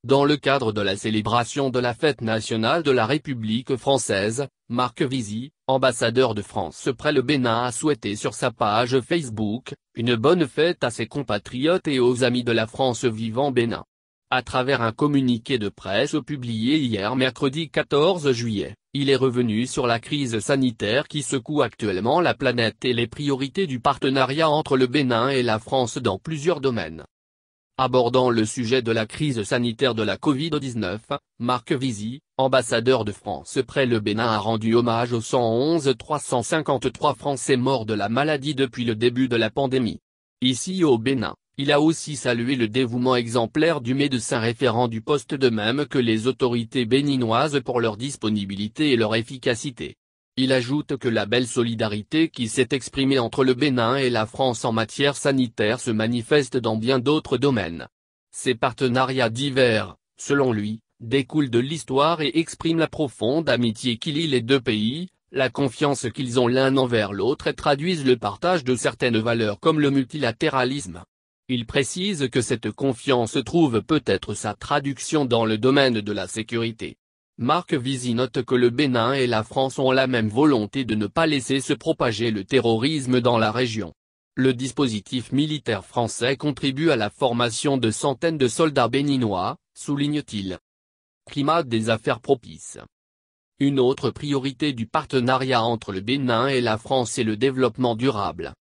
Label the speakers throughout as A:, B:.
A: Dans le cadre de la célébration de la fête nationale de la République française, Marc Vizy, ambassadeur de France près le Bénin, a souhaité sur sa page Facebook une bonne fête à ses compatriotes et aux amis de la France vivant au Bénin. À travers un communiqué de presse publié hier mercredi 14 juillet, il est revenu sur la crise sanitaire qui secoue actuellement la planète et les priorités du partenariat entre le Bénin et la France dans plusieurs domaines. Abordant le sujet de la crise sanitaire de la Covid-19, Marc Vizy, ambassadeur de France près le Bénin, a rendu hommage aux 111 353 Français morts de la maladie depuis le début de la pandémie. Ici au Bénin, il a aussi salué le dévouement exemplaire du médecin référent du poste, de même que les autorités béninoises pour leur disponibilité et leur efficacité. Il ajoute que la belle solidarité qui s'est exprimée entre le Bénin et la France en matière sanitaire se manifeste dans bien d'autres domaines. Ces partenariats divers, selon lui, découlent de l'histoire et expriment la profonde amitié qui lie les deux pays, la confiance qu'ils ont l'un envers l'autre et traduisent le partage de certaines valeurs comme le multilatéralisme. Il précise que cette confiance trouve peut-être sa traduction dans le domaine de la sécurité. Marc Vizy note que le Bénin et la France ont la même volonté de ne pas laisser se propager le terrorisme dans la région. Le dispositif militaire français contribue à la formation de centaines de soldats béninois, souligne-t-il. Climat des affaires propices. Une autre priorité du partenariat entre le Bénin et la France est le développement durable.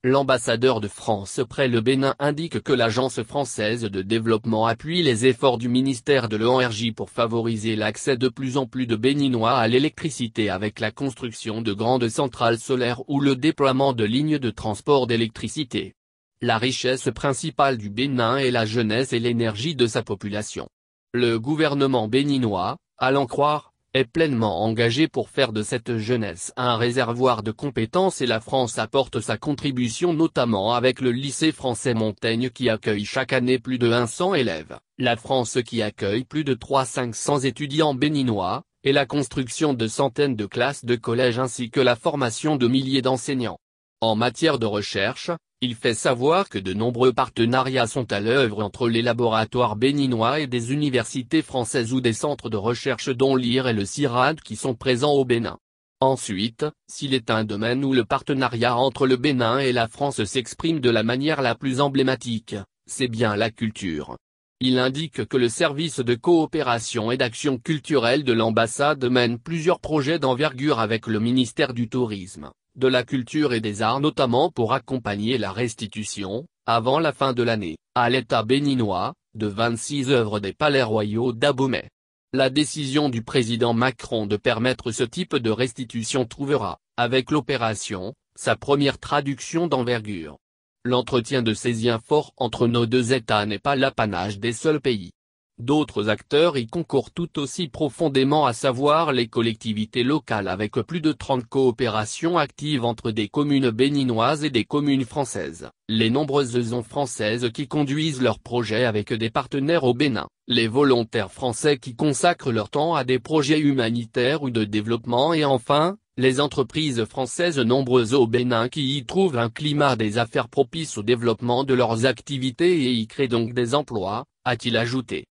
A: L'ambassadeur de France près le Bénin indique que l'Agence française de développement appuie les efforts du ministère de l'Énergie pour favoriser l'accès de plus en plus de Béninois à l'électricité avec la construction de grandes centrales solaires ou le déploiement de lignes de transport d'électricité. La richesse principale du Bénin est la jeunesse et l'énergie de sa population. Le gouvernement béninois, à l'en croire, est pleinement engagé pour faire de cette jeunesse un réservoir de compétences et la France apporte sa contribution notamment avec le lycée français Montaigne qui accueille chaque année plus de 100 élèves, la France qui accueille plus de 500 étudiants béninois, et la construction de centaines de classes de collège ainsi que la formation de milliers d'enseignants. En matière de recherche, il fait savoir que de nombreux partenariats sont à l'œuvre entre les laboratoires béninois et des universités françaises ou des centres de recherche dont l'IR et le CIRAD qui sont présents au Bénin. Ensuite, s'il est un domaine où le partenariat entre le Bénin et la France s'exprime de la manière la plus emblématique, c'est bien la culture. Il indique que le service de coopération et d'action culturelle de l'ambassade mène plusieurs projets d'envergure avec le ministère du Tourisme, de la Culture et des Arts notamment pour accompagner la restitution, avant la fin de l'année, à l'État béninois, de 26 œuvres des palais royaux d'Abomey. La décision du président Macron de permettre ce type de restitution trouvera, avec l'opération, sa première traduction d'envergure. L'entretien de ces liens forts entre nos deux États n'est pas l'apanage des seuls pays. D'autres acteurs y concourent tout aussi profondément, à savoir les collectivités locales avec plus de 30 coopérations actives entre des communes béninoises et des communes françaises, les nombreuses zones françaises qui conduisent leurs projets avec des partenaires au Bénin, les volontaires français qui consacrent leur temps à des projets humanitaires ou de développement et enfin, les entreprises françaises nombreuses au Bénin qui y trouvent un climat des affaires propice au développement de leurs activités et y créent donc des emplois, a-t-il ajouté.